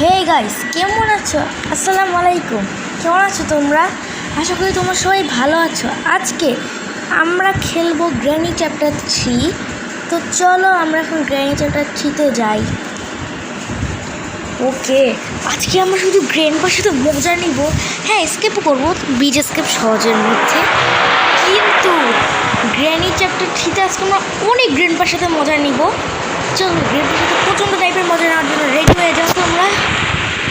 Hey guys, কেমন আছো? আসসালামু আলাইকুম। কেমন আছো তোমরা? আশা করি তোমরা সবাই ভালো আছো। আজকে আমরা খেলবো গ্র্যানি চ্যাপ্টার 3। তো চলো আমরা এখন গ্র্যানি চ্যাপ্টার 3-তে যাই। ওকে, আজকে আমরা শুধু গ্র্যান্ডপার সাথে মজা নিব। হ্যাঁ, স্কেপও করবো, বিচ স্কেপ সহজের মধ্যে। কিন্তু গ্র্যানি চ্যাপ্টার 3-তে আজকে আমরা অনেক গ্র্যান্ডপার সাথে মজা নিব। চলো গ্র্যান্ডপার সাথে প্রচণ্ড টাইপের মজা নেওয়ার জন্য রেডি হয়ে যাও তোমরা।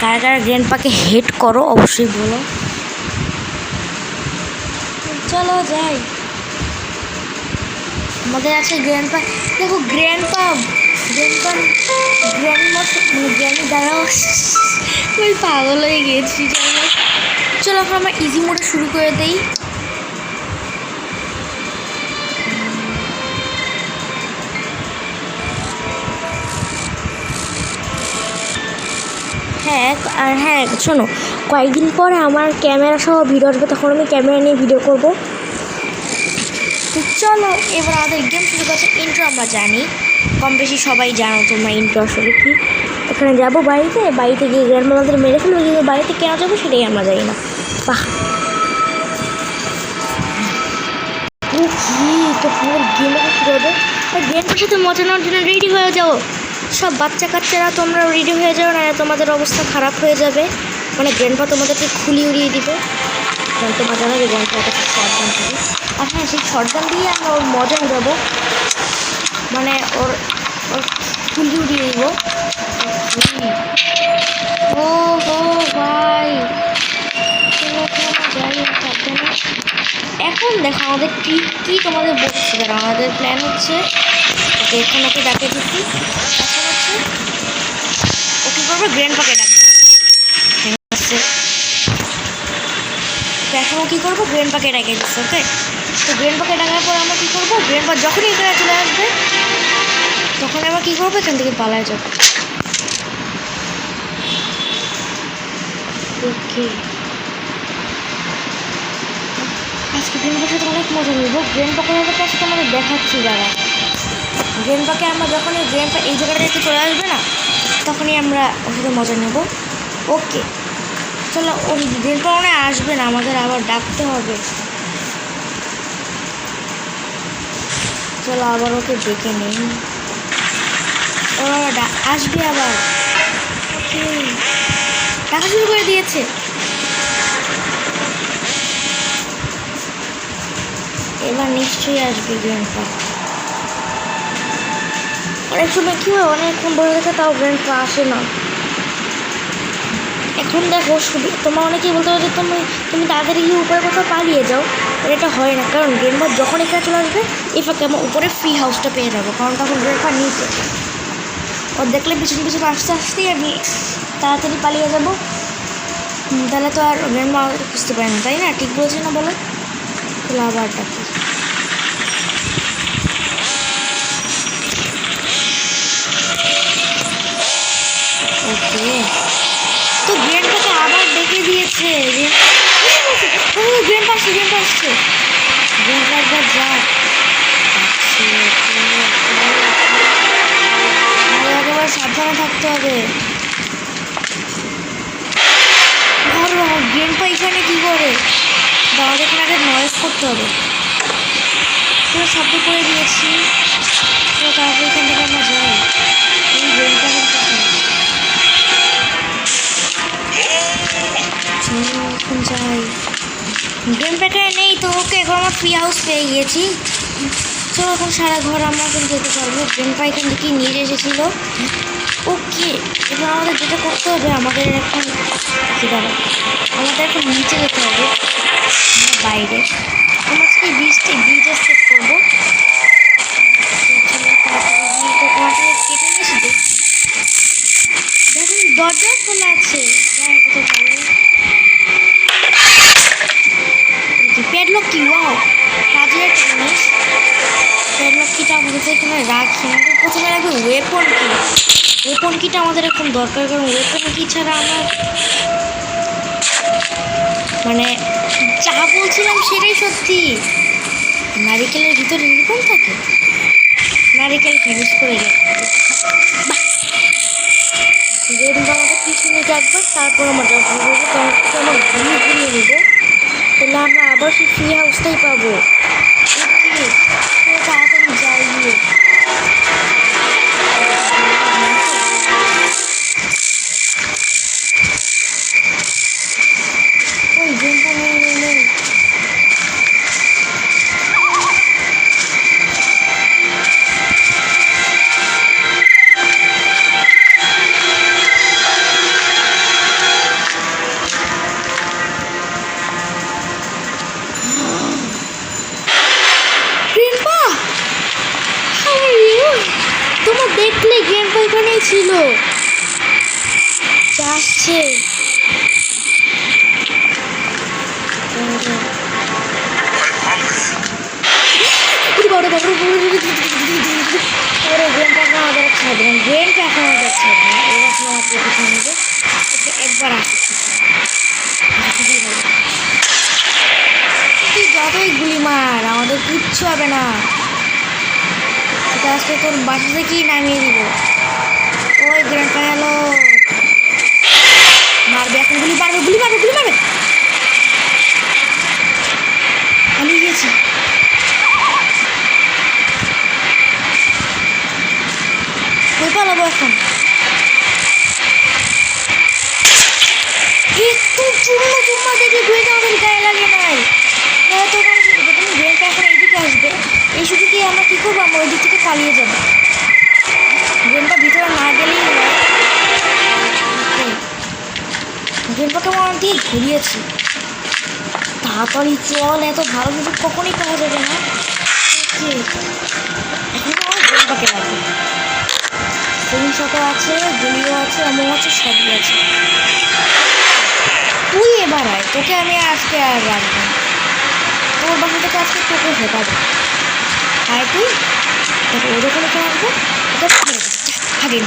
কারা কারা গ্র্যান্ডপাকে হেট করো অবশ্যই বলো। চলো যাই। আমাদের আছে গ্র্যান্ডপা। দেখো গ্র্যান্ডপা গ্র্যানি দ্বারাও ওই পাগল হয়ে গিয়েছি। চলো এখন আমরা ইজি মোডে শুরু করে দিই। হ্যাঁ, আর হ্যাঁ শোনো, কয়েকদিন পরে আমার ক্যামেরা সহ ভিডিও আসবে, তখন আমি ক্যামেরা নিয়ে ভিডিও করব। তো চলো এবার আমাদের গেম শুরু করছে। ইন্ট্রো আমরা জানি, কম বেশি সবাই জানো তোমরা ইন্ট্রো আসলে কি। এখানে যাবো বাড়িতে গিয়ে গ্র্যান্ডমা আমাদের মেরে ফেলবো, কিন্তু বাড়িতে কেন যাবো সেটাই আমরা জানি না। বাহ, কি তো পুরো গেমে শুরু হবে। গ্র্যান্ডমার সাথে মজা নেওয়ার জন্য রেডি হয়ে যাও সব বাচ্চা কাচ্চারা। তোমরা রেডি হয়ে যাও, না তোমাদের অবস্থা খারাপ হয়ে যাবে। মানে গ্র্যান্ডপা তোমাদেরকে খুলি উড়িয়ে দিবে। কারণ তোমরা জানো যে গ্র্যান্ডপা একটা শর্টগান থাকে। আর হ্যাঁ, সেই শর্টগান দিয়ে আমরা ওর মজা উড়াবো, মানে ওর খুলি উড়িয়ে দিব। ও হো ভাই, এখন দেখো আমাদের কি তোমাদের বলছি। কারণ আমাদের প্ল্যান হচ্ছে এখন ওকে ডাকে দিচ্ছি। এখন হচ্ছে ও কী করবো, গ্র্যান্ডপাকে ডাকবে। এখন ও কী করবো, গ্র্যান্ডপাকে ডাকে দিচ্ছে। ওকে, তো গ্র্যান্ডপাকে ডাকার পর আমরা কী করবো, গ্র্যান্ডপা যখনই এখানে চলে আসবে তখন আমরা কী করবো, এখান থেকে পালায় যাবো। ওকে, আজকে গ্র্যান্ডপার সাথে অনেক মজা নিব। গ্র্যান্ডপাকে সাথে আমাদের দেখাচ্ছি যারা গ্র্যান্ডপাকে আমরা যখনই গ্র্যান্ডপা এই জায়গাটা একটু চলে আসবে না, তখনই আমরা ওর সাথে মজা নেব। ওকে চলো, ও গ্র্যান্ডপা মনে আসবে না, আমাদের আবার ডাকতে হবে। চলো আবার ওকে ডেকে নেই, ওরা আসবে আবার। ওকে, ডাকা শুরু করে দিয়েছে। এবার নিশ্চয়ই আসবে গ্র্যান্ডপা। অনেক সময় কী হয়, অনেকক্ষণ বসে থাকে তাও গ্র্যান্ডপা আসে না। এখন দেখো তোমার অনেকেই বলতে পারো যে তুমি তাড়াতাড়ি গিয়ে উপরে কোথাও পালিয়ে যাও। এটা হয় না, কারণ গ্র্যান্ডপা যখন এখানে চলে আসবে এই ফাঁকে আমার উপরে ফ্রি হাউসটা পেয়ে যাবো। কারণ তখন গ্র্যান্ডপা নিচে, ও দেখলে পিছন আসতে আসতেই আমি তাড়াতাড়ি পালিয়ে যাবো। তাহলে তো আর গ্র্যান্ডপা বুঝতে পারে না, তাই না? ঠিক বলছি না বলো? তাহলে আবার ডাকি। ওকে, তো গ্র্যান্ডপাকে আবার ডেকে দিয়েছে। গ্র্যান্ডপা আসছে গ্র্যান্ডপা একবার যাক। একেবারে সাবধানে থাকতে হবে। গ্র্যান্ডপা এখানে কী করে? আমাদের এখানে আগে নয়েজ করতে হবে। পুরো শব্দ করে দিয়েছি, তো তারপরে এখান থেকে আমরা যাই। এই গ্র্যান্ডপা এখন যাই। গ্র্যান্ডপা নেই তো, ওকে এখন আমার ফ্রি হাউস পেয়ে গিয়েছি। চলো এখন সারা ঘর আমরা এখন যেতে পারবো। গ্র্যান্ডপা এখান থেকেই নিয়ে এসেছিলো। ওকে, এবার আমাদের যেটা করতে হবে, আমাদের এখন নিচে যেতে হবে, বাইরে। আমরা সেই ব্রিজে স্টেপ করবো। কেটে নিয়েছি তো, দেখুন দরজা খোলা আছে। প্যাডলক কি, ওয়াও, কাজের একটা জিনিস। প্যাডলক কিটা আমাদের এখানে রাখি। আমাদের প্রথমে লাগবে ওয়েপন কিটা আমাদের এখন দরকার। কারণ ওয়েপন কি ছাড়া আমার মানে যা বলছিলাম সেটাই সত্যি। নারিকেলের ভিতরে এরকম থাকে, নারিকেল ইউজ করে যায়। আমাদের পিছনে দিকে একবার, তারপর আমরা যাওয়া শুরু করবো, কারণ আমরা ঘুরিয়ে ঘুরিয়ে নেবো, তাহলে আমরা আবার সেই ফ্রি হাউসটাই পাবো। তাড়াতাড়ি যাই গিয়ে ওই গেমটা নেই। তোমার দেখলে গেমটা এখানেই ছিল, আসছে একবার আসছে তুই যতই গুলি মার আমাদের কিচ্ছু হবে না। আজকে তোর বাসা থেকেই নামিয়ে দিব। ওই গ্র্যান্ডপা এলো, মারবে এখন, গুলি মারবে গুলি মারবে গুলি মারবে। আমি গিয়েছি, কই পালাবো এখন? একটু চুম্মা চুম্মা দেখে ঘুরে আমাদের গায়ে লাগে নাই। তো তুমি গ্র্যান্ডপা এখন এইদিকে আসবে, এই সুযোগে আমরা কী করবো, আমরা ওই দিক থেকে পালিয়ে যাবো। গেমটা ভিতরে না গেলেই হয়। গেমটাকে আমার দিয়ে ঘুরিয়েছি, তাড়াতাড়ি চল, এত ভালো কিছু কখনই পাওয়া যাবে না। এখন আমার গেমটাকে লাগবে, স্ক্রিনশটও আছে, গুলিও আছে, এমন আছে, সবই আছে। তুই এবার আয়, তোকে আমি আজকে আর রাখবো, তোর বাসা থেকে আজকে তোকে হটাবো। আয় তুই, দেখো ও যখন এখানে আসবো ওটা থাকে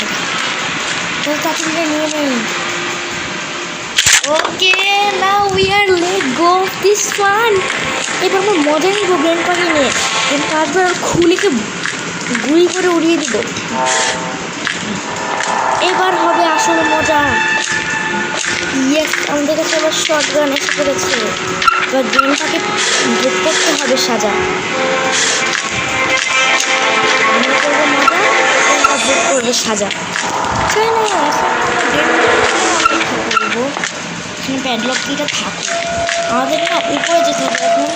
তোর তাড়াতাড়ি নিয়ে নেই। Okay, now we are let go this fun. এবার আমার মজা নিব গেমটাকে নিয়ে, গেম কাটবার আর খুলিকে গুলি করে উড়িয়ে দিব। এবার হবে আসল মজা। ইয়েস, আমাদের কাছে আবার শটগান এসে পড়েছে। এবার গেমটাকে ভোগ করতে হবে সাজা। আমরা করবো মজা, গেমটা ভোগ করবে সাজা। চাই না এখন করবো, এখানে প্যাডলক কিটা থাকে, আমাদের না উপরে যেতে হবে। এখন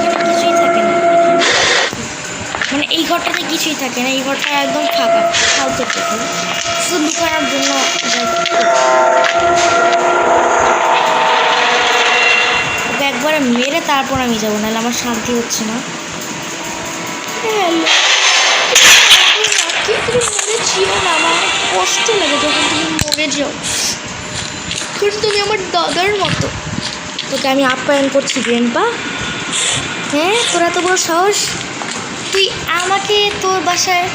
এখানে কিছুই থাকে না, মানে এই ঘরটাতে কিছুই থাকে না, এই ঘরটা একদম ফাঁকা ফালতু থাকে, শুধু লুকানোর জন্য। ওকে একবারে মেরে তারপর আমি যাবো, নাহলে আমার শান্তি হচ্ছে না। তুমি মরেছিও না, আমার অনেক কষ্ট লাগে যখন তুমি মরে যাও, কারণ তুমি আমার দাদার মতো। তোকে আমি আপ্যায়ন করছি গ্র্যান্ডপা। হ্যাঁ, তোরা তো বড় সাহস, তুই আমাকে তোর বাসায়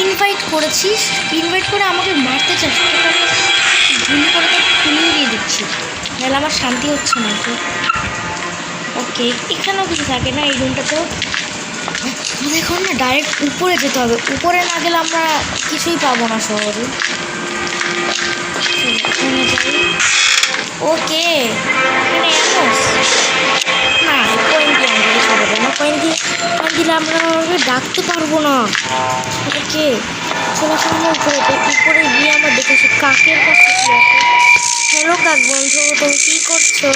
ইনভাইট করেছিস, ইনভাইট করে আমাকে মারতে চাস, গুলি করে তো খুলিয়ে দিয়ে দিচ্ছি, নাহলে আমার শান্তি হচ্ছে না। তো ওকে, এখানেও কিছু থাকে না এই রুমটাতেও। এখন না ডাইরেক্ট উপরে যেতে হবে, উপরে না গেলে আমরা কিছুই পাবো না শহরে। ওকে, এখানে না কয়েন দিয়ে আমরা কিছু হবে না, কয়েন দিলে আমরা ডাকতে পারবো না। ওকে চলে আসলে আমরা উপরে গিয়ে আমরা দেখেছি কাকের কাছে কি আছে। হ্যালো কাক বন্ধু, তুমি কী করছো?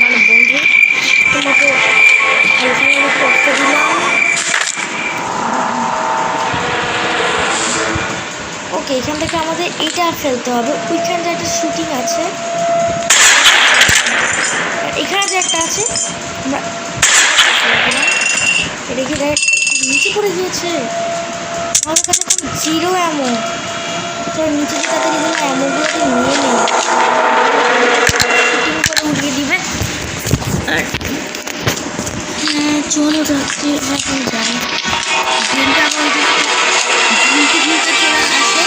মানে বন্ধু, তোমাকে এখানে আমি করতে দিলাম। ওকে, এখান থেকে আমাদের এটা ফেলতে হবে, ওইখানটা একটা শুটিং আছে, এখানে যে একটা আছে, আমরা রেখে ডাইরেক্ট নিচে পড়ে গিয়েছে। আমার কাছে এখন 0 অ্যামো, তোর নিচে যে তাদের এগুলো অ্যামোগুলোকে নিয়ে নেই, শুটিং করে উঠিয়ে দিবে। আর হ্যাঁ চলো যাচ্ছি, এখন যাই। গেমটা আবার ঘুরতে চলে আসে।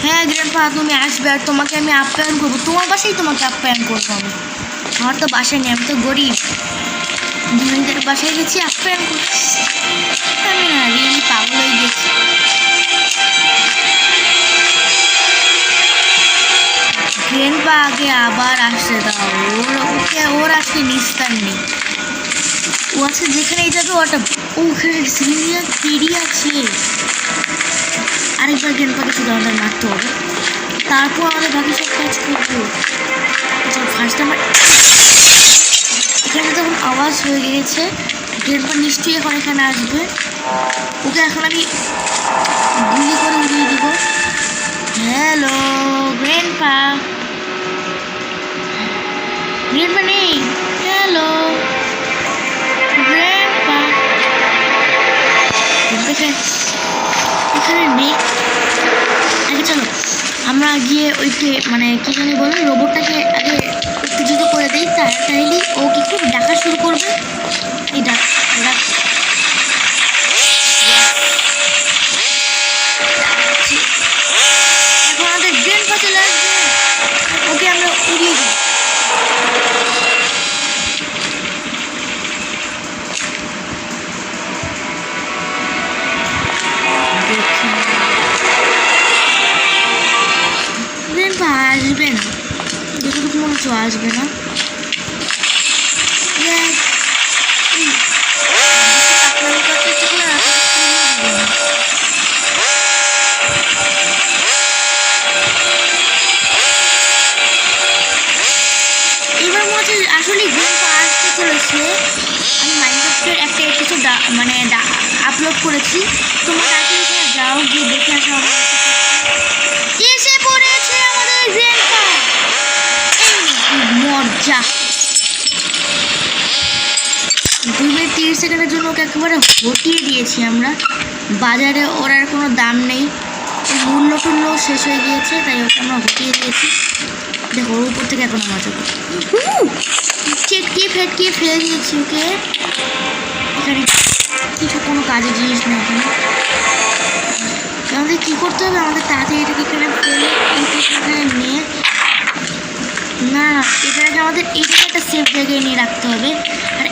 হ্যাঁ গ্র্যান্ডপা, তুমি আসবে আর তোমাকে আমি আপ্যায়ন করবো, তোমার বাসায় তোমাকে আপ্যায়ন করবো আমি। আমার তো বাসায় নেই, আমি তো গরিব, ধনীদের বাসায় গেছি আপ্যায়ন করছি। আমি না রিয়েলি পাগল হয়ে গেছি। ওকে নিস্তার নেই। ও আছে যেখানেই যাবে ওটা ওখানে সিলিয়া পেরিয়ে আছে। আরেকবার গ্র্যান্ডপাকে শুধু আমাদের মারতে হবে, তারপর আমাদের বাকি সব কাজ করবো। ফার্স্ট আমার এখানে যখন আওয়াজ হয়ে গিয়েছে গ্র্যান্ডপা নিশ্চয়ই এখন এখানে আসবে। ওকে এখন আমি গুলি করে উড়িয়ে দিব। হ্যালো গ্র্যান্ডপা, গ্র্যান্ডপা নেই। হ্যালো গ্র্যান্ডপা, এখানে নেই। আগে চলো আমরা গিয়ে ওইকে মানে কি জানি বলে রোবটটাকে আগে উত্তেজিত করে দিই, তাইলেই ও কি খুব ডাকা শুরু করবে। এই ডাক এখন আমাদের গ্র্যান্ডপা চলে আসবে, ওকে আমরা উড়িয়ে দিই। আসবে না, যতটুকু মনে হচ্ছে আসবে না। এবার মনে হচ্ছে আসলে গ্র্যান্ডপা আসতে চলেছে। আমি মাইনক্রাফটের একটা এপিসোড মানে আপলোড করেছি, তোমরা তাড়াতাড়ি যাও গিয়ে দেখে আসা। এসে পড়েছে আমাদের গ্র্যান্ডপা, মজা। 2 মিনিট 30 সেকেন্ডের জন্য ওকে একেবারে হটিয়ে দিয়েছি আমরা। বাজারে ওর আর কোনো দাম নেই, মূল্য টুল্য শেষ হয়ে গিয়েছে, তাই ওকে আমরা হটিয়ে দিয়েছি। দেখো ওর উপর থেকে এখনো মজা করছি, চেটকিয়ে ফেটকিয়ে ফেলে দিয়েছি ওকে। এখানে কিছু কোনো কাজের জিনিস নেই। এখানে আমাদের কী করতে হবে, আমাদের তাড়াতাড়ি এটাকে এখানে ফেলে এখানে নিয়ে না এটাকে আমাদের এইটাকে একটা সেফ জায়গায় নিয়ে রাখতে হবে। আর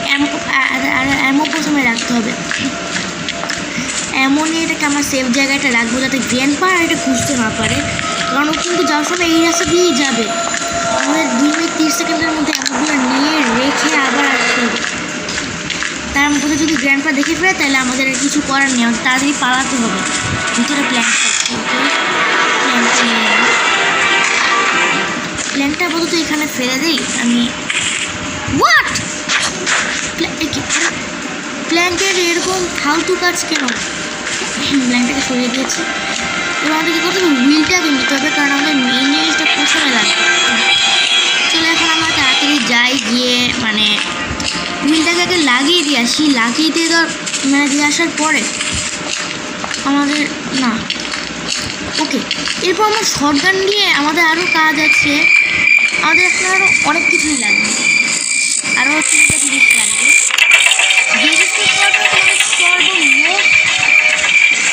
এমন প্রথমে রাখতে হবে, এমনই এটাকে আমরা সেফ জায়গাটা রাখবো যাতে গ্র্যান্ডপা আর এটা খুঁজতে না পারে, কারণ ও কিন্তু যাওয়ার সময় এই রাস্তা দিয়েই যাবে। আমাদের 2 মিনিট 30 সেকেন্ডের মধ্যে এমনগুলো নিয়ে রেখে আবার রাখতে হবে। তার মধ্যে যদি গ্র্যান্ডপা দেখে ফেলে তাহলে আমাদের আর কিছু করার নেই, আমাদের তাড়াতাড়ি পালাতে হবে। ভিতরে প্ল্যানটা আপাতত এখানে ফেলে দিই আমি। হোয়াট প্ল্যানটার এরকম ফালতু কাজ কেন? প্ল্যানটাকে সরিয়ে দিয়েছি। এবার আমাদের কী করতে হবে, হুইলটাকে নিতে হবে, কারণ আমাদের মেইন জিনিসটা প্রথমে লাগবে। চলে এখন আমরা তাড়াতাড়ি যাই, গিয়ে মানে হুইলটাকে আগে লাগিয়ে দিয়ে আসি। লাগিয়ে দিয়ে মানে দিয়ে আসার পরে আমাদের না ওকে, এরপর আমরা শটগান দিয়ে আমাদের আরও কাজ আছে। আমাদের এখন আরও অনেক কিছুই লাগবে, আরও 3টা জিনিস লাগবে। সর্বমোট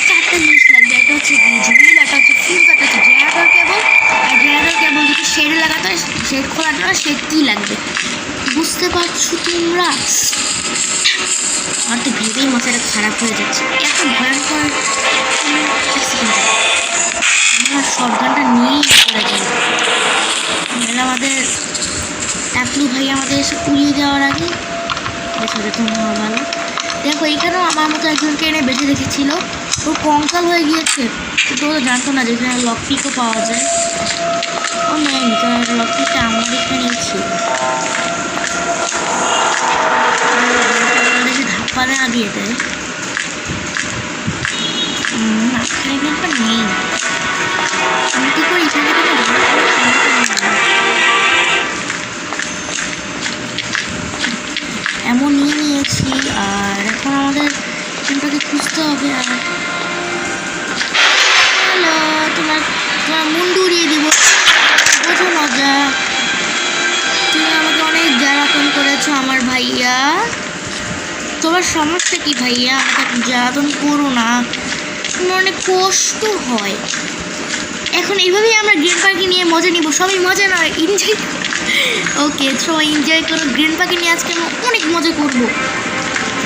4টা জিনিস লাগবে। একটা হচ্ছে হুইল, একটা হচ্ছে ফিউজ, একটা হচ্ছে জেনারেটর কেবল। আর জেনারেটর কেবল যদি শেডে লাগাতে হয়, শেড খোলার জন্য শেড কি লাগবে বুঝতে পারছো তোমরা? আমার তো ভেবেই মাথাটা খারাপ হয়ে যাচ্ছে, এত ভয়ঙ্কর। আমার শটগানটা নিয়েই পড়ে যাবে। আমাদের টাকলু ভাই আমাদের এসে উড়িয়ে দেওয়ার আগে সচেতন হওয়া ভালো। দেখো এখানেও আমার মতো একজনকে এনে বেঁচে রেখেছিল, ও কঙ্কাল হয়ে গিয়েছে, কিন্তু ও জানতো না যে এখানে লকপিকও পাওয়া যায়। ও নেয়নি, কারণ লকপিকটা আমার এখানেই ছিল। ধাপ্পালে না দিয়ে দেয় না, এখানে কিন্তু নেই। আমি কী করি এখানে এমন নিয়েছি। আর এখন আমাদের কোনটাকে খুঁজতে হবে। আর হ্যালো, তোমার মুন্ডু উড়িয়ে দিব, বোঝো মজা। তুমি আমাকে অনেক জ্বালাতন করেছো আমার ভাইয়া, তোমার সমস্যা কি ভাইয়া? আমাকে জ্বালাতন করো না, তোমার অনেক কষ্ট হয়। এখন এইভাবেই আমরা গ্র্যান্ডপাকে নিয়ে মজা নিব, সবাই মজা নয় এনজয়। ওকে সবাই এনজয় করো, গ্র্যান্ডপাকে নিয়ে আজকে আমরা অনেক মজা করবো।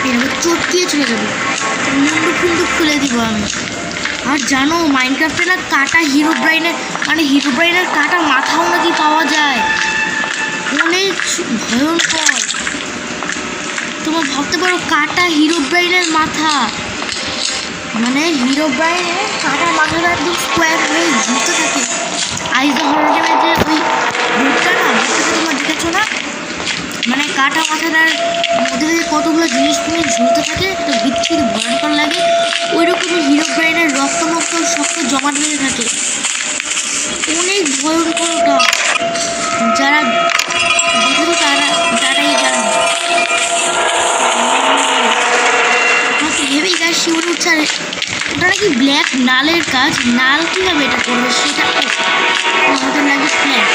এরকম চটকিয়ে চলে যাবো, মুন্ডু ফুন্ডু খুলে দিব আমি। আর জানো মাইনক্রাফটে না কাটা হিরো ব্রাইনের কাটা মাথাও নাকি পাওয়া যায়, অনেক ভয়ঙ্কর। তোমার ভাবতে পারো কাটা হিরো ব্রাইনের মাথা, মানে হিরো ব্রাইনের কাটা মাথাটা একদম স্কোয়ার হয়ে ঝুলতে থাকে। আইজ হরর গেমের যে ওই ভূতটা না, ভূতটাকে তোমরা দেখেছো না, মানে কাটা মাথাটার মধ্যে থেকে কতগুলো জিনিস তুমি ঝুলতে থাকে, তো বিচ্ছিরি ভয়ঙ্কর লাগে। ওই রকমই হিরো ব্রাইনের রক্ত শক্ত জমা দিতে থাকে, অনেক ভয়ঙ্কর ওটা। যারা দেখেছো তারাই জানে। ভেবেই গাছ শিউরে উঠছে। আর ওটা নাকি ব্ল্যাক নালের কাজ, নাল কীভাবে এটা করবে সেটা আমাদের লাগে প্ল্যান।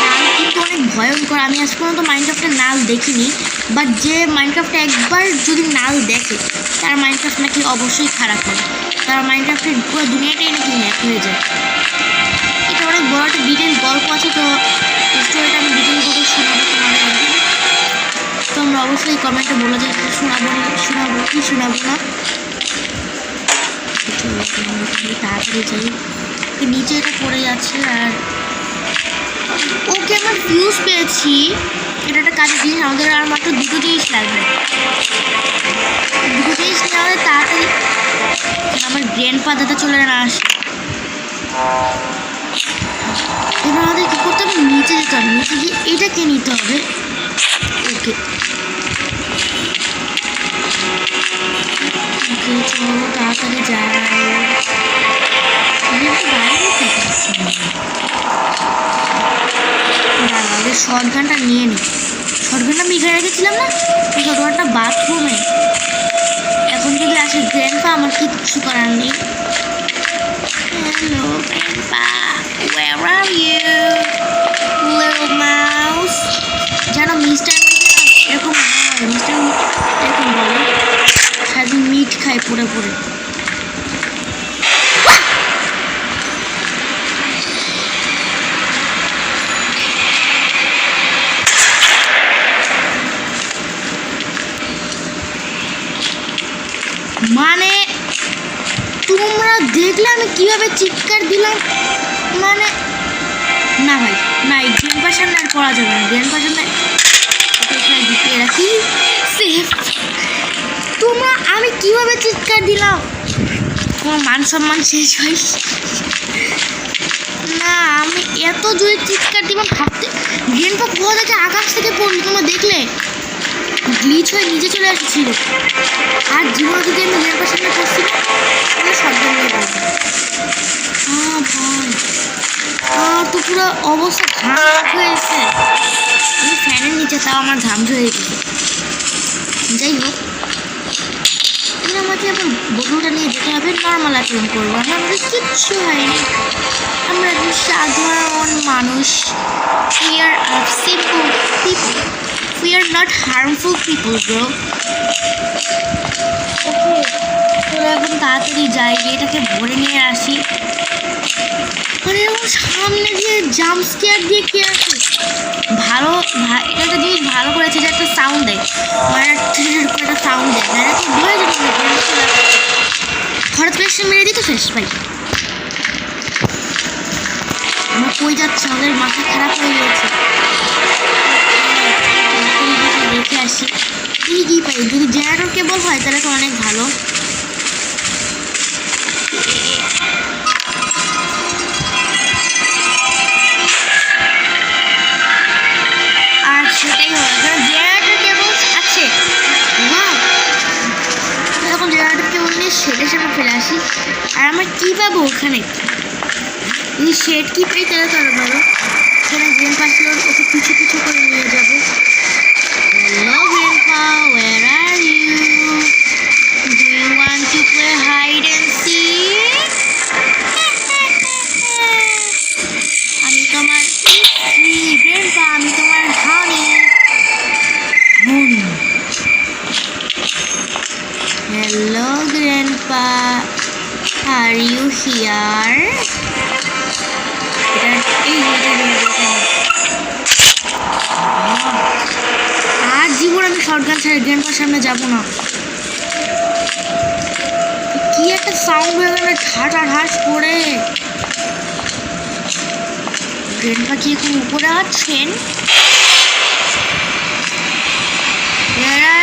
নাল কিন্তু অনেক ভয়ঙ্কর। আমি আজ পর্যন্ত মাইনক্রাফটে নাল দেখিনি, বাট যে মাইনক্রাফটে একবার যদি নাল দেখে তার মাইনক্রাফট নাকি অবশ্যই খারাপ হবে, তার মাইনক্রাফটের পুরো দুনিয়াটাই নাকি ম্যাপ হয়ে যায়। এটা অনেক বড় একটা ডিটেল গল্প আছে, তো স্টোরিটা আমি ডিটেল করে শোনাবো তোমাদের একদিন। তোমরা অবশ্যই কমেন্টে বলে যে শোনাবো কি শোনাবো না। তাড়াতাড়ি যাই, নিচে এটা পড়ে যাচ্ছে। আর ওকে আমার ফিউজ পেয়েছি, এটা একটা কাজের জিনিস। আমাদের আর মাত্র দুটো জিনিস লাগবে, দুটো জিনিস নিয়ে আমাদের তাড়াতাড়ি আমার গ্র্যান্ড ফাদারটা চলে না আসে। এবার আমাদের কী করতে হবে, নিচে যেতে হবে, নিচে গিয়ে এটাকে নিতে হবে। ওকে ওকে চলো তাড়াতাড়ি যাই। আমাদের শর্ট গানটা নিয়ে নিই। শর্ট গানটা আমি এখানে রেখেছিলাম না, ওই শর্ট গানটা বাথরুমে। এখন যদি আসে গ্র্যান্ডপা, আমার কিচ্ছু করার নেই। Hello grandpa, where are you little mouse? জানো মিস্টার এরকম হয়, মিস্টার এরকম বলে, সারাদিন মিট খায় পড়ে পড়ে। মানে তোমরা দেখলে আমি কীভাবে চিৎকার দিলাম, মানে না ভাই না, এই গ্র্যান্ডপার সামনে আর পড়া যাবে না। গ্র্যান্ডপার সামনে এখানে ঢুকিয়ে রাখি সেফ। তোমরা আমি কীভাবে চিৎকার দিলাম, তোমার মান সম্মান শেষ হয় না। আমি এত জোরে চিৎকার দিলাম, ভাবতে গ্র্যান্ডপা কোথা থেকে আকাশ থেকে পড়লো তোমরা দেখলে, গ্লিচ হয়ে নিচে চলে আসছিল। আর জীবনে যদি আমি গ্র্যান্ডপার সামনে পড়ছি তাহলে সাবধান নিয়ে পড়বো। ভাই তো পুরো অবস্থা ঘাম হয়েছে। আমি ফ্যানের নিচে, তাও আমার ঘাম হয়ে গেছে। যাই হোক, এবার আমাকে আবার বোতলটা নিয়ে যেতে হবে। নর্মাল আচরণ করবো, আমাদের কিচ্ছু হয়নি, আমরা একদম সাধারণ মানুষ। We are simple people. We are not harmful people, bro. Okay, তো এখন তাড়াতাড়ি যাই, এটাকে ভরে নিয়ে আসি। মানে এরকম সামনে দিয়ে জাম্প স্কেয়ার দিয়ে কি আসে ভালো। এটা একটা জিনিস ভালো করেছে যে একটা সাউন্ড দেয়, মানে একটা সাউন্ড দেয়, না তো ভয় যেত হঠাৎ করে সে মেরে দিত শেষ। ভাই আমার কই যাচ্ছে, আমাদের মাথা খারাপ হয়ে গেছে। দেখে আসি কি পাই। যদি জেনারেটর কেবল হয় তাহলে তো অনেক ভালো। আর সেটাই হয়, জেনারেটর কেবল আছে। যখন জেনারেটর কেবল নিয়ে শেডের সামনে ফেলে আসি, আর আমার কী পাবো ওখানে, যদি শেড কি পাই তাহলে তাহলে ভালো। সেখানে গ্র্যান্ডপা ছিল, ওকে পিছু পিছু করে নিয়ে যাবো। Hello Grandpa, where are you? Do you want to play hide and seek? আমি তোমার Grandpa, আমি তোমার honey. Hello Grandpa, are you here? আর জীবন আমি শর্টগান ছেড়ে গ্র্যান্ডপার সামনে যাবো না। কি একটা সাউন্ড হয়ে গেল ঠাস করে। গ্র্যান্ডপা কি এখন উপরে আছেন?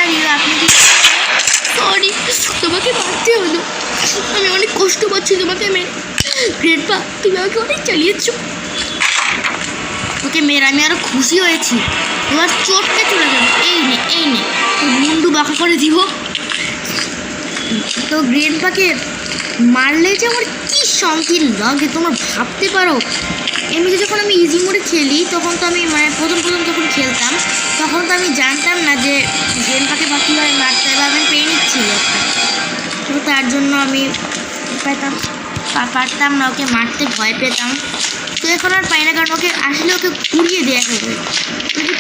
পারি আপনি কি সরি তোমাকে মারতে হলো আমি অনেক কষ্ট পাচ্ছি তোমাকে মেরে গ্রেটপা তুমি আমাকে অনেক চালিয়েছো তোকে মেরে আমি আরো খুশি হয়েছি এবার চটকে চলে যাবে এই নে তোর মুন্ডু বাঁকা করে দিব তো গ্রেটপাকে মারলে যে আমার কি শান্তি লাগে তোমার ভাবতে পারো এমনিতে যখন আমি ইজি মোডে খেলি তখন তো আমি মানে প্রথম যখন খেলতাম তখন তো আমি জানতাম না যে গ্রেটপাকে বা কীভাবে মারতে হবে আমি পেনিক ছিল একটা তো তার জন্য আমি পারতাম না ওকে মারতে ভয় পেতাম তো এখন আর পাই না কারণ ওকে আসলে ওকে ঘুরিয়ে দেওয়া হবে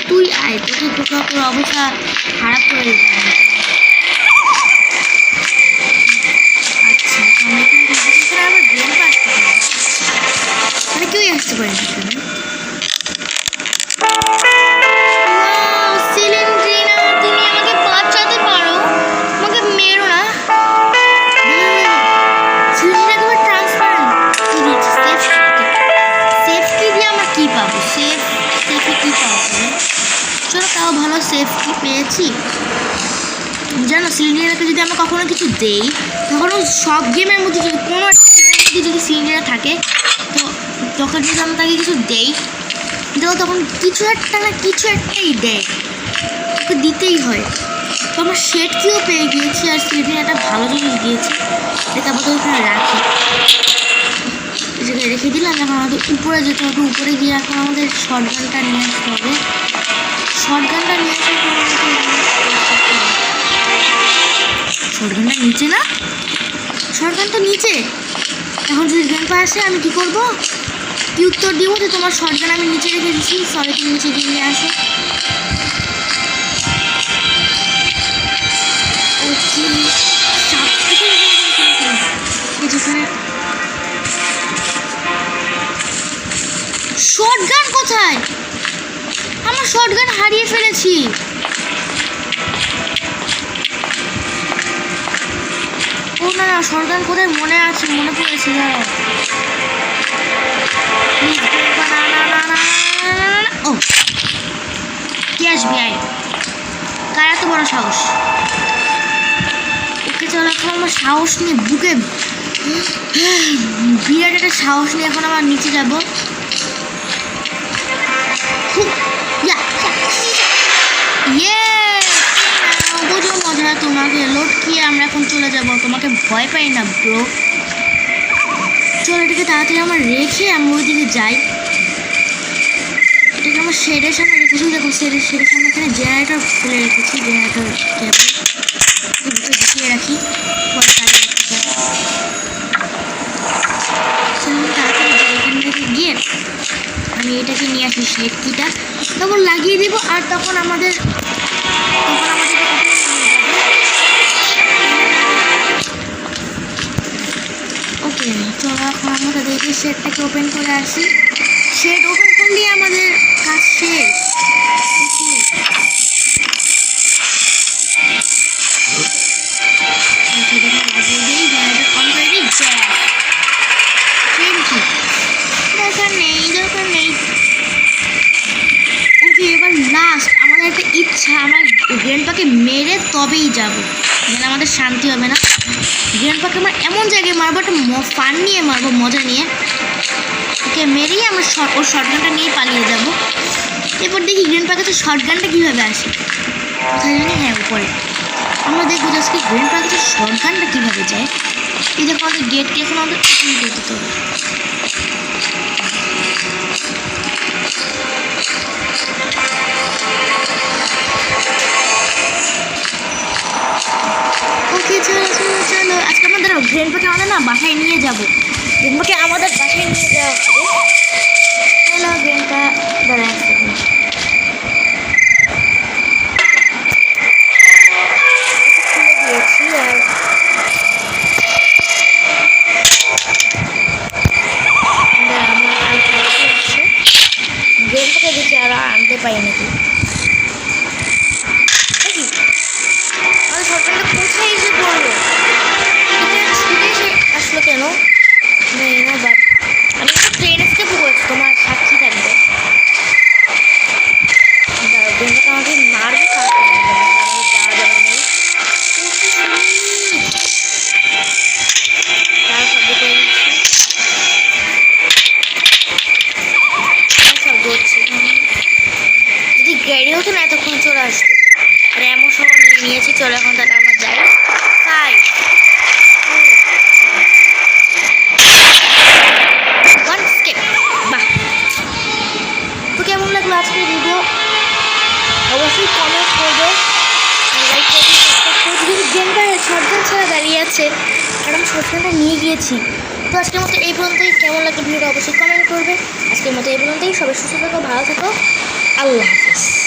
তুই আয় তোর অবস্থা খারাপ করে দিলাম আচ্ছা আমি আমার ব্রেন পাচ্ছি মানে কেউই আসতে পারে না তুমি আমাকে বাঁচাতে পারো আমাকে মেরো না চলো তাও ভালো সেফটি পেয়েছি জানো সিলিন্ডারকে যদি আমরা কখনো কিছু দেই তখন সব গেমের মধ্যে যদি কোনো যদি সিলিন্ডার থাকে তো তখন যদি আমরা তাকে কিছু দেই তো তখন কিছু একটাই দেয় ওকে দিতেই হয় তো আমরা সেটকেও পেয়ে গিয়েছি আর সিলিন্ডার একটা ভালো জিনিস দিয়েছি যেটা আমাদের ওখানে রাখি জায়গায় রেখে দিলাম এখন আমাদের উপরে যেতে হবে উপরে গিয়ে এখন আমাদের শর্টগানটা নিয়ে আসতে হবে শর্টগানটা নিয়ে আসার পর শর্টগানটা নিচে না শর্টগানটা নিচে এখন যদি গ্রেনপা আসে আমি কী করবো কি উত্তর দিব যে তোমার শর্টগান আমি নিচে রেখে দিচ্ছি সরি তুমি নিচে গিয়ে নিয়ে আসো যেখানে শর্টগান কোথায় আমার শর্টগান হারিয়ে ফেলেছি ও না শর্টগান কোথায় মনে পড়েছে ও কে আসবি আয় কার এত বড় সাহস ওকে চলো এখন আমার সাহস নিয়ে বুকে বিরাট একটা সাহস নিয়ে এখন আমার নিচে যাবো বুঝো মজা তোমাকে লটকিয়ে আমরা এখন চলে যাবো তোমাকে ভয় পাই না ব্রো চলো এটাকে তাড়াতাড়ি আমার রেখে আমি ওইদিকে যাই এটাকে আমার শেডের সামনে রেখেছি দেখো শেডের সামনে এখানে জেনারেটর খুলে রেখেছি জেনারেটর ঢুকিয়ে রাখি পরে কাজে রাখতে তাড়াতাড়ি এখান থেকে গিয়ে আমি এটাকে নিয়ে আসি শেড কিটা তখন লাগিয়ে দিব আর তখন আমাদের ওকে চলো এখন আমরা দেখি শেডটাকে ওপেন করে আসি শেড ওপেন করলেই আমাদের কাজ শেষ দরকার নেই ওকে এবার লাস্ট আমাদের একটা ইচ্ছা আমার গ্রেনপাকে মেরে তবেই যাবো মানে আমাদের শান্তি হবে না গ্রেনপাকে আমরা এমন জায়গায় মারবো একটা ফান নিয়ে মারবো মজা নিয়ে ওকে মেরেই আমরা ওর শর্টগানটা নিয়ে পালিয়ে যাবো এরপর দেখি গ্রেনপার কাছে শর্টগানটা কীভাবে আসে কোথায় জানি হ্যাঁ উপরে আমরা দেখবো যে আজকে গ্রেনপার কাছে শর্টগানটা কীভাবে যায় এই দেখো আমাদের গেটটি এখন আমাদের ওপেন করে দিতে হবে ওকে চলো আজকে আমাদের গ্রেনপাকে আমাদের না বাসায় নিয়ে যাবো গ্রেনপাকে আমাদের বাসায় নিয়ে যাওয়া হবে চলো গ্রেনপা দাঁড়ায় দিয়েছি আর গ্রেনপাকে দেখি আর আনতে পাই নাকি সরকারটা কোথায় এসে পড়লো ছুটে এসে আসলো কেন জানি না বাট আমি একটা ট্রেন স্টেপ করছি তোমার সাক্ষী থাকবে আমাকে মারবে যাওয়া যাবে নিয়েছি, চলো এখন তাহলে আমরা যাই। 5 1 স্টেপ। বাহ, তো কেমন লাগলো আজকের ভিডিও অবশ্যই কমেন্ট করবে, লাইক করবে, সাবস্ক্রাইব করবে। যদি গেমটায় শর্টগান ছাড়া দাঁড়িয়ে আছে, কারণ শর্টগানটা নিয়ে গিয়েছি। তো আজকের মতো এই পর্যন্তই। কেমন লাগলো ভিডিওটা অবশ্যই কমেন্ট করবে। আজকের মতো এই পর্যন্তই। সবাই সুস্থ থাকো, ভালো থাকো, আল্লাহ হাফেজ।